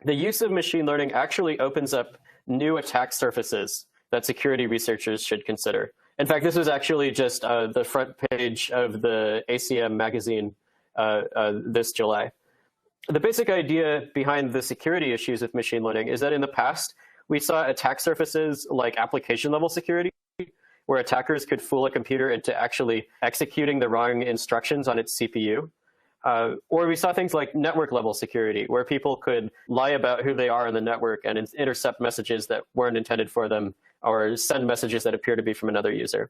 the use of machine learning actually opens up new attack surfaces that security researchers should consider. In fact, this was actually just the front page of the ACM magazine this July. The basic idea behind the security issues with machine learning is that in the past, we saw attack surfaces like application level security, where attackers could fool a computer into actually executing the wrong instructions on its CPU. Or we saw things like network level security, where people could lie about who they are in the network and intercept messages that weren't intended for them, or send messages that appear to be from another user.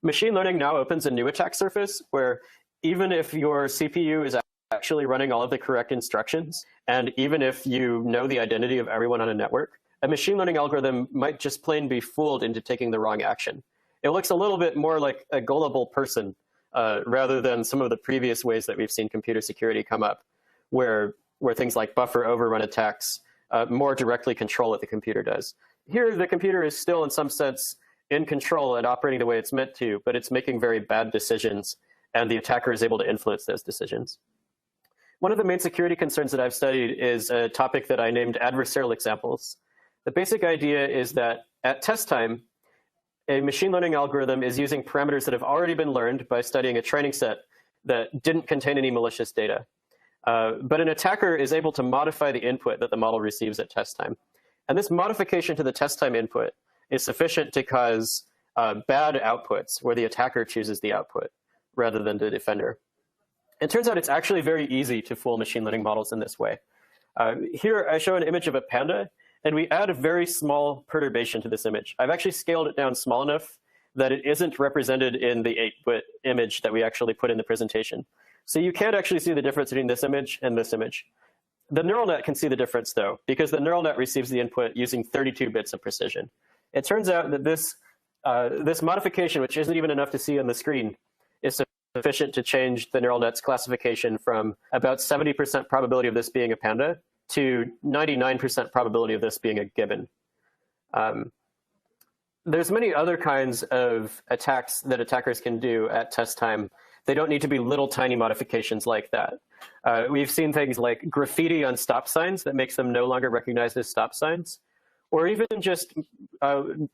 Machine learning now opens a new attack surface where even if your CPU is actually running all of the correct instructions, and even if you know the identity of everyone on a network, a machine learning algorithm might just plain be fooled into taking the wrong action. It looks a little bit more like a gullible person rather than some of the previous ways that we've seen computer security come up, where things like buffer overrun attacks more directly control what the computer does. Here, the computer is still, in some sense, in control and operating the way it's meant to, but it's making very bad decisions, and the attacker is able to influence those decisions. One of the main security concerns that I've studied is a topic that I named adversarial examples. The basic idea is that at test time, a machine learning algorithm is using parameters that have already been learned by studying a training set that didn't contain any malicious data. But an attacker is able to modify the input that the model receives at test time. And this modification to the test time input is sufficient to cause bad outputs where the attacker chooses the output rather than the defender. It turns out it's actually very easy to fool machine learning models in this way. Here I show an image of a panda, and we add a very small perturbation to this image. I've actually scaled it down small enough that it isn't represented in the 8-bit image that we actually put in the presentation. So you can't actually see the difference between this image and this image. The neural net can see the difference, though, because the neural net receives the input using 32 bits of precision. It turns out that this modification, which isn't even enough to see on the screen, is sufficient to change the neural net's classification from about 70% probability of this being a panda to 99% probability of this being a gibbon. There's many other kinds of attacks that attackers can do at test time. They don't need to be little tiny modifications like that. We've seen things like graffiti on stop signs that makes them no longer recognized as stop signs, or even just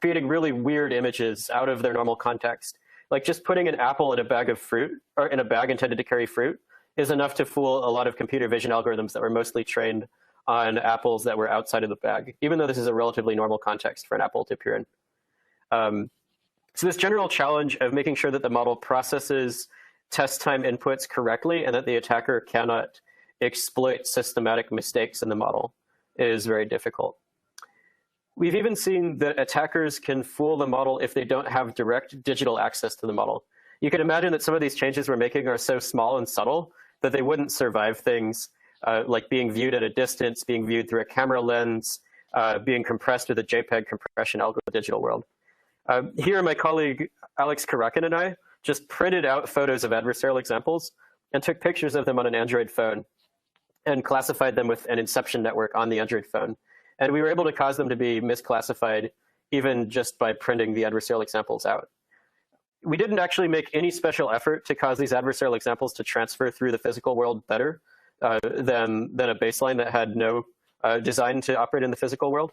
creating really weird images out of their normal context. Like just putting an apple in a bag of fruit, or in a bag intended to carry fruit, is enough to fool a lot of computer vision algorithms that were mostly trained on apples that were outside of the bag, even though this is a relatively normal context for an apple to appear in. So this general challenge of making sure that the model processes test time inputs correctly and that the attacker cannot exploit systematic mistakes in the model is very difficult. We've even seen that attackers can fool the model if they don't have direct digital access to the model. You can imagine that some of these changes we're making are so small and subtle that they wouldn't survive things like being viewed at a distance, being viewed through a camera lens, being compressed with a JPEG compression algorithm in the digital world. Here, my colleague Alex Karakin and I just printed out photos of adversarial examples and took pictures of them on an Android phone and classified them with an inception network on the Android phone. And we were able to cause them to be misclassified even just by printing the adversarial examples out. We didn't actually make any special effort to cause these adversarial examples to transfer through the physical world better than a baseline that had no design to operate in the physical world.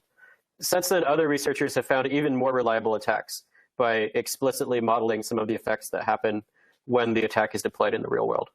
Since then, other researchers have found even more reliable attacks by explicitly modeling some of the effects that happen when the attack is deployed in the real world.